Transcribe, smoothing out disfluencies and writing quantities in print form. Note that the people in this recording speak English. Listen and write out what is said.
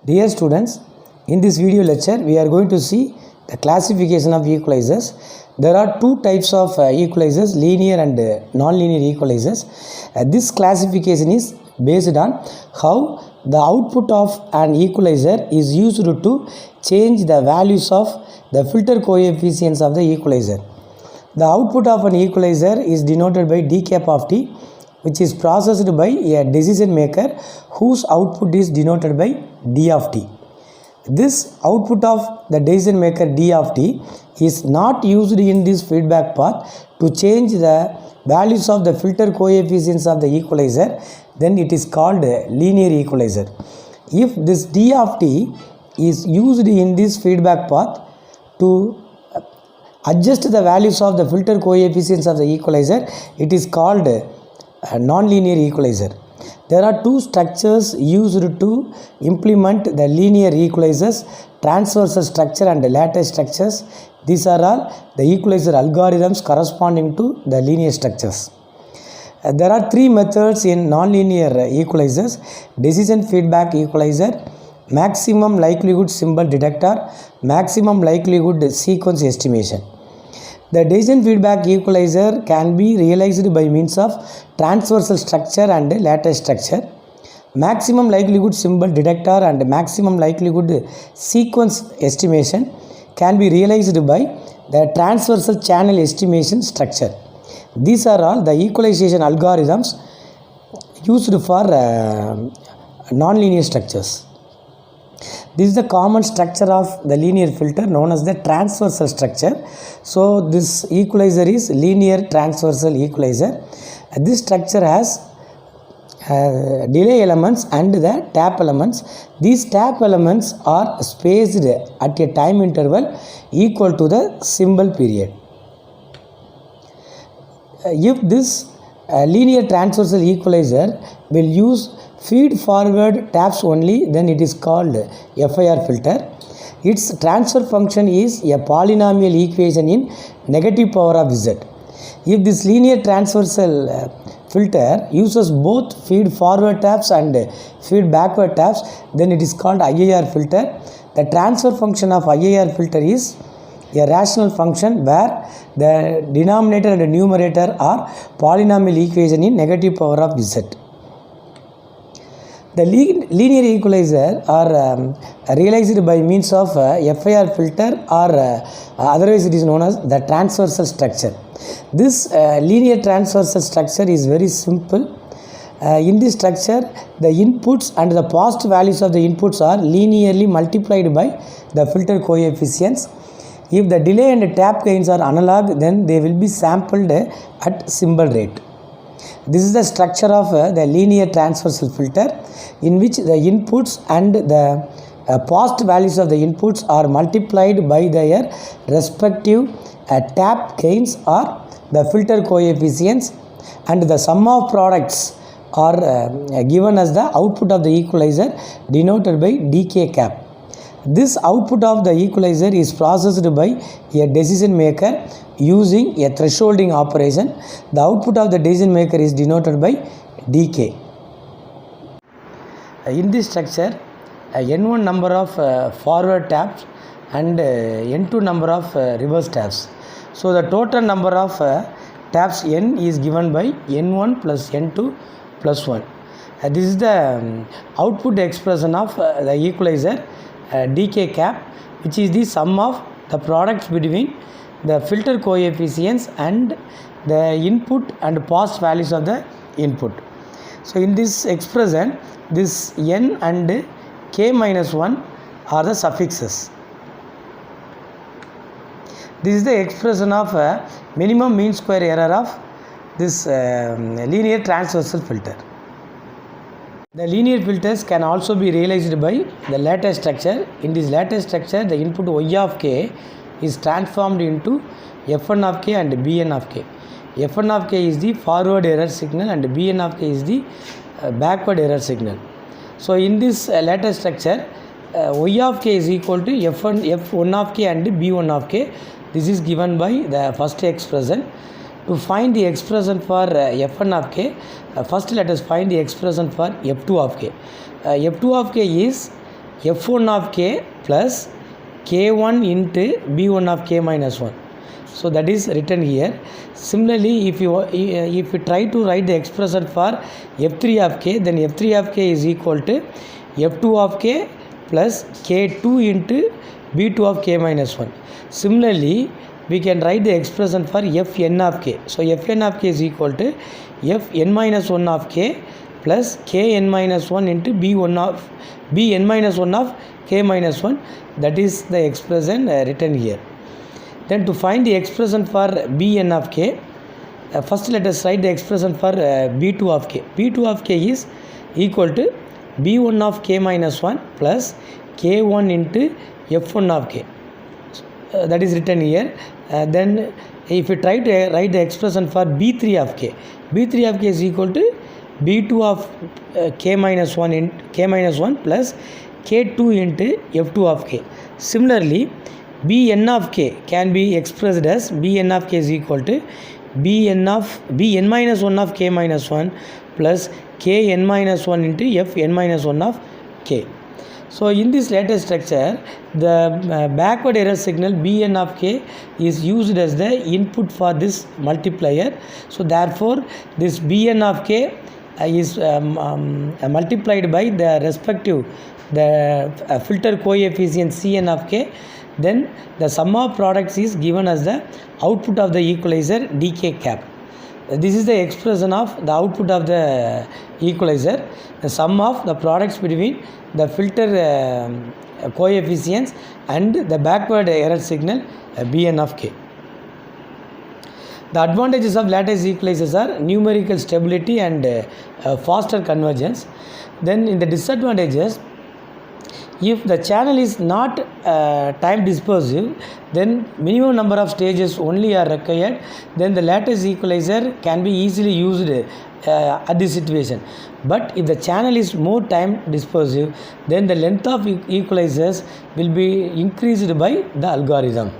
Dear students, in this video lecture we are going to see the classification of equalizers. There are two types of equalizers, linear and non-linear equalizers. This classification is based on how the output of an equalizer is used to change the values of the filter coefficients of the equalizer. The output of an equalizer is denoted by d cap of t, which is processed by a decision maker whose output is denoted by d of t. This output of the decision maker d of t is not used in this feedback path to change the values of the filter coefficients of the equalizer, then it is called linear equalizer. If this d of t is used in this feedback path to adjust the values of the filter coefficients of the equalizer, it is called a non-linear equalizer. There are two structures used to implement the linear equalizers: transversal structure and lattice structures. These are all the equalizer algorithms corresponding to the linear structures. There are three methods in non-linear equalizers: decision feedback equalizer, maximum likelihood symbol detector, maximum likelihood sequence estimation. The decision feedback equalizer can be realized by means of transversal structure and lattice structure. Maximum likelihood symbol detector and maximum likelihood sequence estimation can be realized by the transversal channel estimation structure. These are all the equalization algorithms used for nonlinear structures. This is the common structure of the linear filter known as the transversal structure. So this equalizer is linear transversal equalizer. This structure has delay elements and the tap elements. These tap elements are spaced at a time interval equal to the symbol period. If this linear transversal equalizer will use feed forward taps only, then it is called FIR filter. Its transfer function is a polynomial equation in negative power of z. If this linear transversal filter uses both feed forward taps and feed backward taps, then it is called IIR filter. The transfer function of IIR filter is a rational function where the denominator and the numerator are polynomial equation in negative power of z. The linear equalizer are realized by means of FIR filter, or otherwise it is known as the transversal structure. This linear transversal structure is very simple. In this structure, the inputs and the past values of the inputs are linearly multiplied by the filter coefficients. If the delay and tap gains are analog, then they will be sampled at symbol rate. This is the structure of the linear transversal filter, in which the inputs and the past values of the inputs are multiplied by their respective tap gains or the filter coefficients, and the sum of products are given as the output of the equalizer denoted by dk cap. This output of the equalizer is processed by a decision maker using a thresholding operation. The output of the decision maker is denoted by dk. In this structure, n1 number of forward taps and n2 number of reverse taps. So the total number of taps n is given by n1 plus n2 plus 1. This is the output expression of the equalizer dk cap, which is the sum of the products between the filter coefficients and the input and past values of the input. So in this expression, this n and k minus 1 are the suffixes. This is the expression of minimum mean square error of this linear transversal filter. The linear filters can also be realized by the lattice structure. In this lattice structure, the input y of k is transformed into f1 of k and bn of k. f1 of k is the forward error signal and bn of k is the backward error signal. So in this lattice structure, y of k is equal to f1 of k and b1 of k. This is given by the first expression. To find the expression for f1 of k, first let us find the expression for f2 of k. f2 of k is f1 of k plus k1 into b1 of k minus 1. So that is written here. Similarly, if you try to write the expression for f3 of k, then f3 of k is equal to f2 of k plus k2 into b2 of k minus 1. Similarly, we can write the expression for fn of k. So fn of k is equal to fn minus 1 of k plus kn minus 1 into bn minus 1 of k minus 1. That is the expression written here. Then to find the expression for bn of k, first let us write the expression for b2 of k. b2 of k is equal to b1 of k minus 1 plus k1 into f1 of k. That is written here. Then if you try to write the expression for b3 of k, b3 of k is equal to b2 of k minus 1 plus k2 into f2 of k. Similarly, bn of k can be expressed as bn of k is equal to bn minus 1 of k minus 1 plus kn minus 1 into fn minus 1 of k. So in this latest structure, the backward error signal bn of k is used as the input for this multiplier. So therefore this bn of k is multiplied by the respective filter coefficient cn of k. Then the sum of products is given as the output of the equalizer dk cap. This is the expression of the output of the equalizer, the sum of the products between the filter coefficients and the backward error signal bn of k. The advantages of lattice equalizers are numerical stability and faster convergence. Then in the disadvantages, if the channel is not time dispersive, then minimum number of stages only are required. Then the lattice equalizer can be easily used at this situation. But if the channel is more time dispersive, then the length of equalizers will be increased by the algorithm.